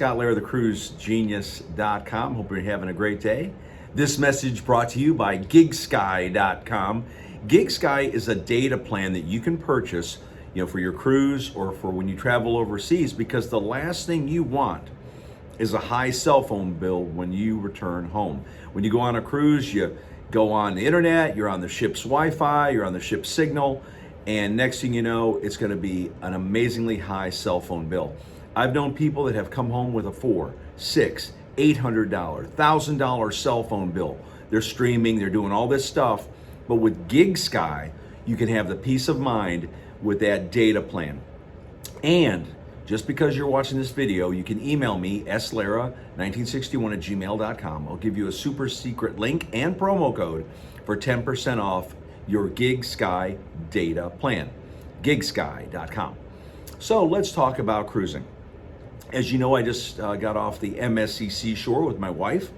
Scott Lara, thecruisegenius.com. Hope you're having a great day. This message brought to you by GigSky.com. GigSky is a data plan that you can purchase, for your cruise or for when you travel overseas, because the last thing you want is a high cell phone bill when you return home. When you go on a cruise, you go on the internet, you're on the ship's Wi-Fi, you're on the ship's signal, and next thing you know, it's going to be an amazingly high cell phone bill. I've known people that have come home with a $400, $600, $800, $1,000 cell phone bill. They're streaming, they're doing all this stuff, but with GigSky, you can have the peace of mind with that data plan. And just because you're watching this video, you can email me, slara1961@gmail.com. I'll give you a super secret link and promo code for 10% off your GigSky data plan. GigSky.com. So let's talk about cruising. As you know, I just got off the MSC seashore with my wife,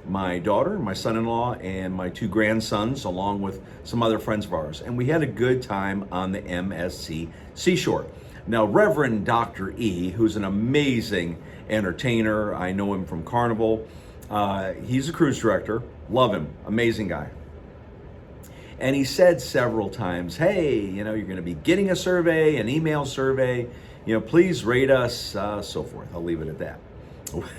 my daughter, my son-in-law, and my 2 grandsons, along with some other friends of ours. And we had a good time on the MSC seashore. Now, Reverend Dr. E, who's an amazing entertainer, I know him from Carnival. He's a cruise director, love him, amazing guy. And he said several times, hey, you're going to be getting a survey, an email survey, please rate us, so forth. I'll leave it at that.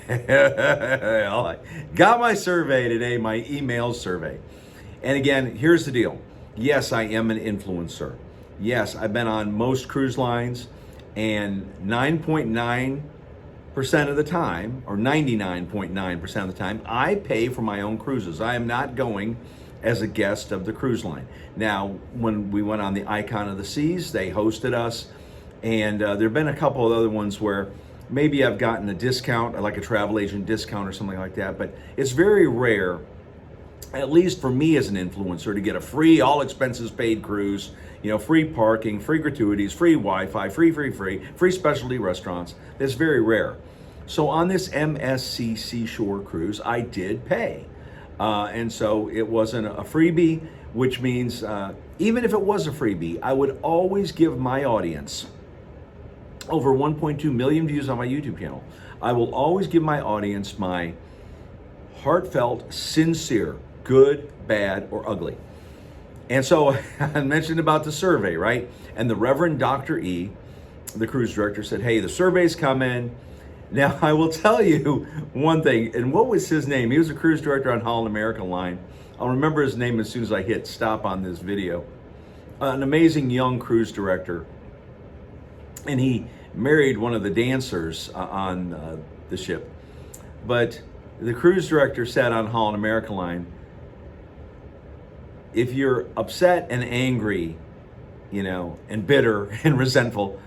I got my survey today, my email survey. And again, here's the deal. Yes, I am an influencer. Yes, I've been on most cruise lines, and 9.9% of the time, or 99.9% of the time, I pay for my own cruises. I am not going as a guest of the cruise line. Now, when we went on the Icon of the Seas, they hosted us, and there have been a couple of other ones where maybe I've gotten a discount, like a travel agent discount or something like that, but it's very rare, at least for me as an influencer, to get a free, all expenses paid cruise, free parking, free gratuities, free Wi-Fi, free specialty restaurants. That's very rare. So on this MSC Seashore cruise, I did pay. And so it wasn't a freebie, which means even if it was a freebie, I would always give my audience, over 1.2 million views on my YouTube channel, I will always give my audience my heartfelt, sincere, good, bad, or ugly. And so I mentioned about the survey, right? And the Reverend Dr. E, the cruise director, said, hey, the survey's coming. Now, I will tell you one thing, and what was his name? He was a cruise director on Holland American Line. I'll remember his name as soon as I hit stop on this video. An amazing young cruise director. And he married one of the dancers on the ship. But the cruise director said on Holland American Line, if you're upset and angry, and bitter and resentful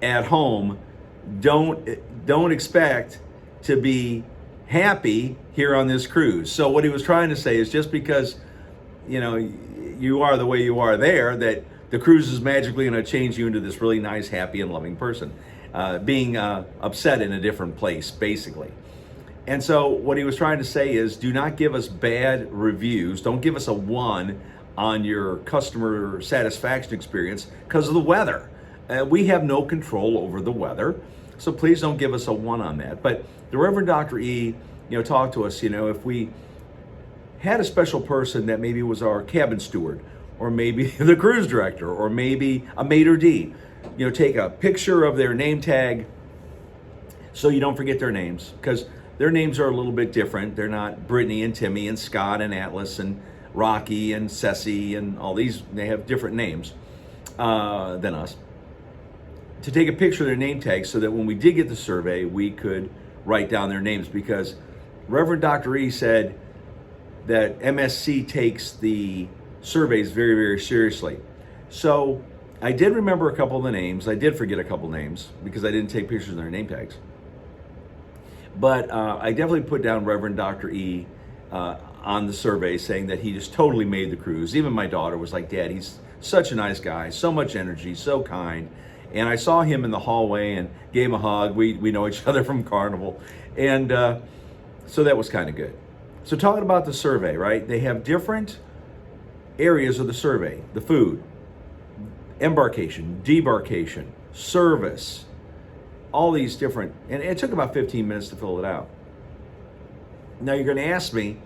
at home, don't expect to be happy here on this cruise. So what he was trying to say is just because, you are the way you are there, that the cruise is magically going to change you into this really nice, happy, and loving person, being upset in a different place, basically. And so what he was trying to say is, do not give us bad reviews. Don't give us a 1 on your customer satisfaction experience because of the weather. We have no control over the weather. So please don't give us a 1 on that. But the Reverend Dr. E, talked to us, if we had a special person that maybe was our cabin steward, or maybe the cruise director, or maybe a maitre d', take a picture of their name tag so you don't forget their names, because their names are a little bit different. They're not Brittany and Timmy and Scott and Atlas and Rocky and Ceci and all these. They have different names than us. To take a picture of their name tag so that when we did get the survey, we could write down their names, because Reverend Dr. E said that MSC takes the surveys very, very seriously. So I did remember a couple of the names. I did forget a couple names because I didn't take pictures of their name tags. But I definitely put down Reverend Dr. E on the survey, saying that he just totally made the cruise. Even my daughter was like, Dad, he's such a nice guy, so much energy, so kind. And I saw him in the hallway and gave him a hug. We know each other from Carnival. And so that was kind of good. So talking about the survey, right? They have different areas of the survey: the food, embarkation, debarkation, service, all these different, and it took about 15 minutes to fill it out. Now you're going to ask me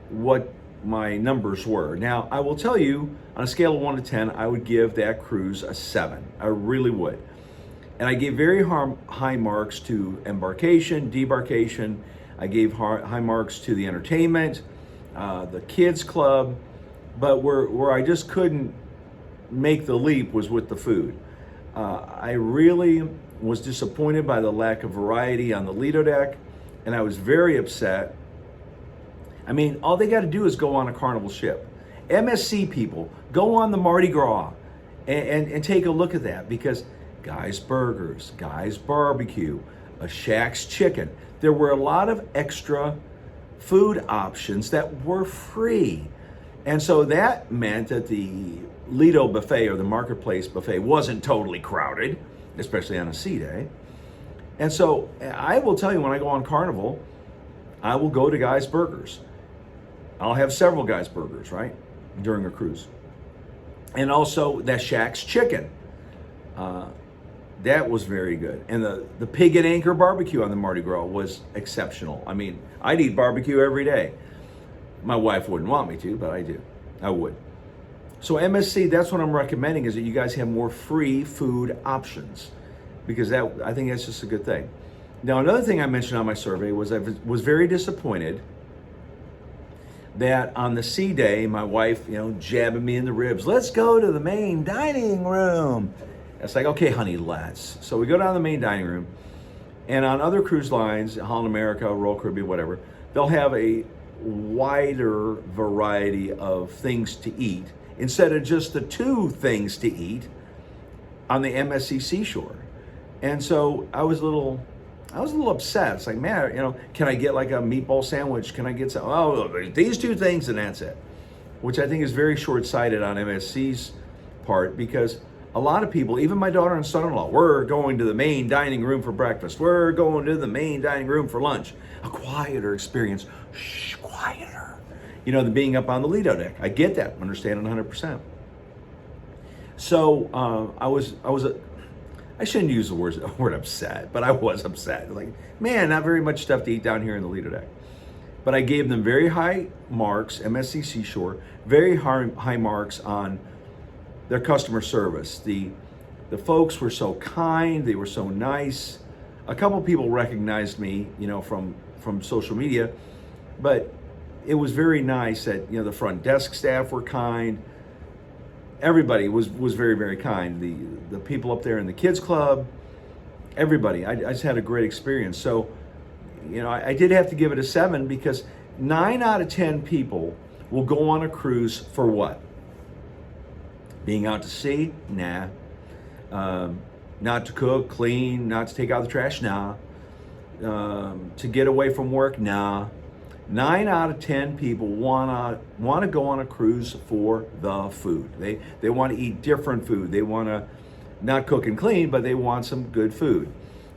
what my numbers were. Now I will tell you, on a scale of 1 to 10, I would give that cruise a 7. I really would. And I gave very high marks to Embarkation, Debarkation. I gave high marks to the entertainment, the kids club, but where I just couldn't make the leap was with the food. I really was disappointed by the lack of variety on the Lido deck, and I was very upset. I mean, all they got to do is go on a Carnival ship. MSC people, go on the Mardi Gras and take a look at that, because Guy's Burgers, Guy's Barbecue, a Shack's Chicken. There were a lot of extra food options that were free. And so that meant that the Lido buffet, or the Marketplace buffet, wasn't totally crowded, especially on a sea day. And so I will tell you, when I go on Carnival, I will go to Guy's Burgers. I'll have several Guy's Burgers, right, during a cruise. And also that Shack's Chicken. That was very good. And the Pig at Anchor barbecue on the Mardi Gras was exceptional. I mean, I'd eat barbecue every day. My wife wouldn't want me to, but I do. I would. So MSC, that's what I'm recommending, is that you guys have more free food options, because I think that's just a good thing. Now, another thing I mentioned on my survey was I was very disappointed that on the sea day, my wife, jabbing me in the ribs, let's go to the main dining room. It's like, okay, honey, let's. So we go down to the main dining room, and on other cruise lines, Holland America, Royal Caribbean, whatever, they'll have a wider variety of things to eat instead of just the 2 things to eat on the MSC Seashore. And so I was a little upset. It's like, man, can I get like a meatball sandwich? Can I get some? Oh, these 2 things and that's it. Which I think is very short-sighted on MSC's part, because a lot of people, even my daughter and son-in-law, we're going to the main dining room for breakfast. We're going to the main dining room for lunch. A quieter experience. Shh, quieter. Than being up on the Lido deck. I get that, understand it 100%. So I shouldn't use the word upset, but I was upset. Like, man, not very much stuff to eat down here in the Lido deck. But I gave them very high marks, MSC Seashore, very high marks on their customer service. The folks were so kind, they were so nice. A couple people recognized me, from social media, but it was very nice that, the front desk staff were kind. Everybody was very, very kind. The people up there in the kids club, everybody. I just had a great experience. So, I did have to give it a 7, because 9 out of 10 people will go on a cruise for what? Being out to sea? Nah. Not to cook, clean, not to take out the trash? Nah. To get away from work? Nah. 9 out of 10 people want to go on a cruise for the food. They want to eat different food. They want to not cook and clean, but they want some good food.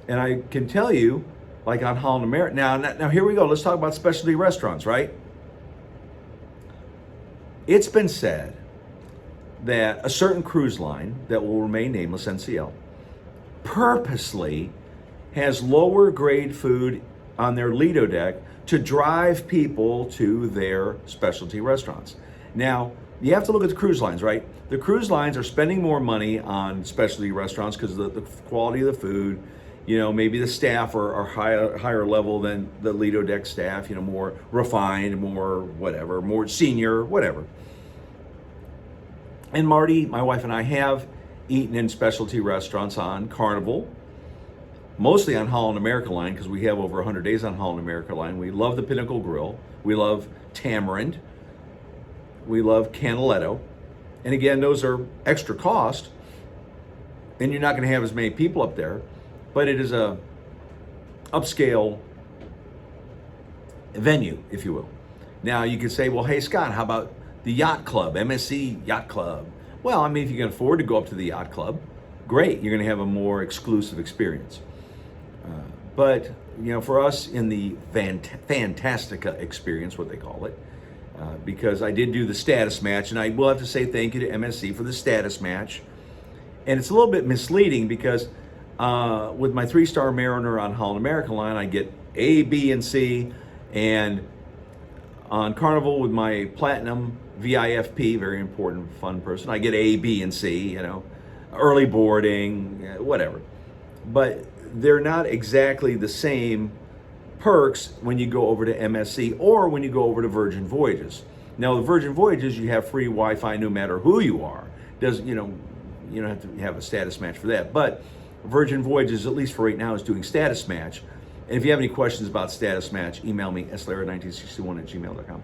And I can tell you, like on Holland America, now here we go. Let's talk about specialty restaurants, right? It's been said that a certain cruise line that will remain nameless, NCL, purposely has lower grade food on their Lido deck to drive people to their specialty restaurants. Now, you have to look at the cruise lines, right? The cruise lines are spending more money on specialty restaurants because of the quality of the food. Maybe the staff are higher level than the Lido deck staff, more refined, more whatever, more senior, whatever. And Marty, my wife, and I have eaten in specialty restaurants on Carnival, mostly on Holland America line, because we have over 100 days on Holland America line. We love the Pinnacle Grill. We love Tamarind. We love Canaletto. And again, those are extra cost, and you're not going to have as many people up there, but it is a upscale venue, if you will. Now, you could say, well, hey, Scott, how about the Yacht Club, MSC Yacht Club? Well, I mean, if you can afford to go up to the Yacht Club, great. You're going to have a more exclusive experience. But, for us in the Fantastica experience, what they call it, because I did do the status match, and I will have to say thank you to MSC for the status match. And it's a little bit misleading because With my 3-star Mariner on Holland American Line, I get A, B, and C. And on Carnival with my Platinum VIFP, very important, fun person, I get A, B, and C, you know, early boarding, whatever. But they're not exactly the same perks when you go over to MSC or when you go over to Virgin Voyages. Now, the Virgin Voyages, you have free Wi-Fi no matter who you are. You don't have to have a status match for that. But Virgin Voyages, at least for right now, is doing status match. And if you have any questions about status match, email me, slara1961@gmail.com.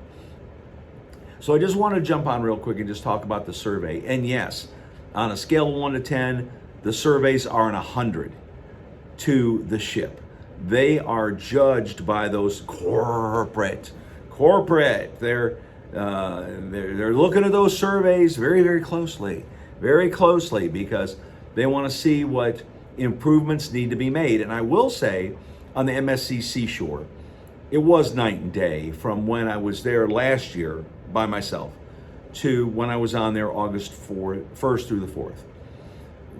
So I just want to jump on real quick and just talk about the survey. And yes, on a scale of 1 to 10, the surveys are an 100 to the ship. They are judged by those corporate. They're looking at those surveys very closely, because they want to see what improvements need to be made. And I will say, on the MSC Seashore, it was night and day from when I was there last year by myself to when I was on there August 1st through the 4th.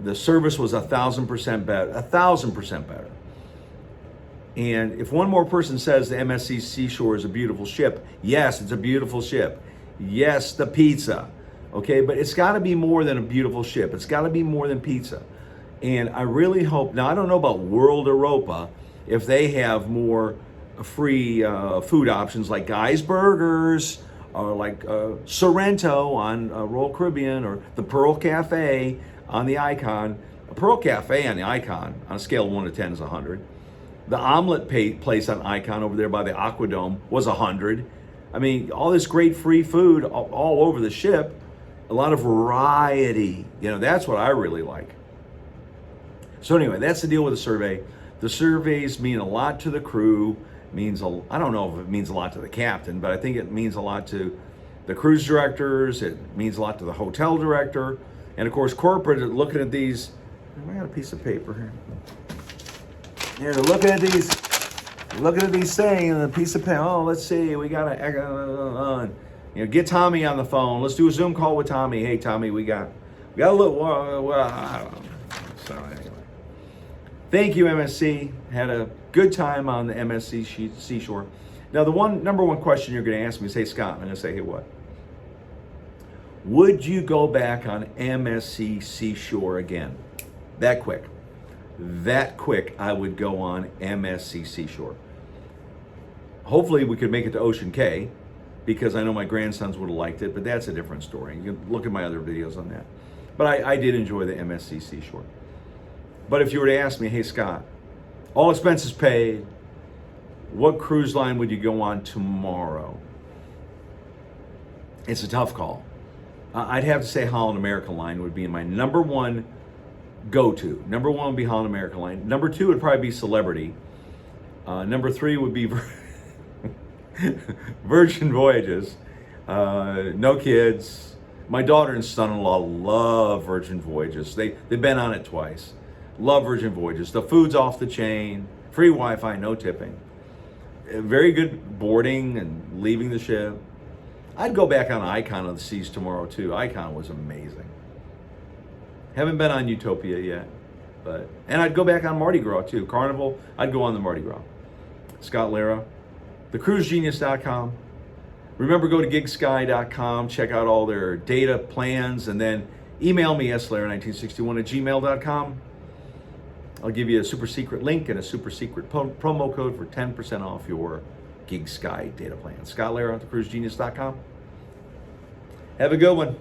The service was 1,000% better, 1,000% better. And if one more person says the MSC Seashore is a beautiful ship, yes, it's a beautiful ship. Yes, the pizza, okay? But it's got to be more than a beautiful ship. It's got to be more than pizza. And I really hope, now I don't know about World Europa, if they have more free food options like Guy's Burgers or like Sorrento on Royal Caribbean or the Pearl Cafe on the Icon. A Pearl Cafe on the Icon on a scale of 1 to 10 is 100. The omelet place on Icon over there by the Aquadome was 100. I mean, all this great free food all over the ship, a lot of variety. You know, that's what I really like. So anyway, that's the deal with the survey. The surveys mean a lot to the crew. I don't know if it means a lot to the captain, but I think it means a lot to the cruise directors. It means a lot to the hotel director. And of course, corporate looking at these. I got a piece of paper here. Yeah, they're looking at these things and a piece of pen. Oh, let's see, we got to, get Tommy on the phone. Let's do a Zoom call with Tommy. Hey, Tommy, we got a little. I don't know. So anyway, thank you, MSC. Had a good time on the MSC Seashore. Now, the number one question you're going to ask me is, hey, Scott, I'm going to say, hey, what? Would you go back on MSC Seashore again? That quick, I would go on MSC Seashore. Hopefully we could make it to Ocean Cay, because I know my grandsons would have liked it, but that's a different story. You can look at my other videos on that. But I did enjoy the MSC Seashore. But if you were to ask me, hey, Scott, all expenses paid, what cruise line would you go on tomorrow? It's a tough call. I'd have to say Holland American Line would be my number one go-to. Number one would be Holland American Line. Number two would probably be Celebrity. Number three would be Virgin Voyages. No kids. My daughter and son-in-law love Virgin Voyages. They've been on it twice. Love Virgin Voyages. The food's off the chain. Free Wi-Fi, no tipping. Very good boarding and leaving the ship. I'd go back on Icon of the Seas tomorrow too. Icon was amazing. Haven't been on Utopia yet, and I'd go back on Mardi Gras too. Carnival, I'd go on the Mardi Gras. Scott Lara, thecruisegenius.com. Remember, go to GigSky.com, check out all their data plans, and then email me, slara1961@gmail.com. I'll give you a super secret link and a super secret promo code for 10% off your GigSky data plan. Scott Lara at thecruisegenius.com. Have a good one.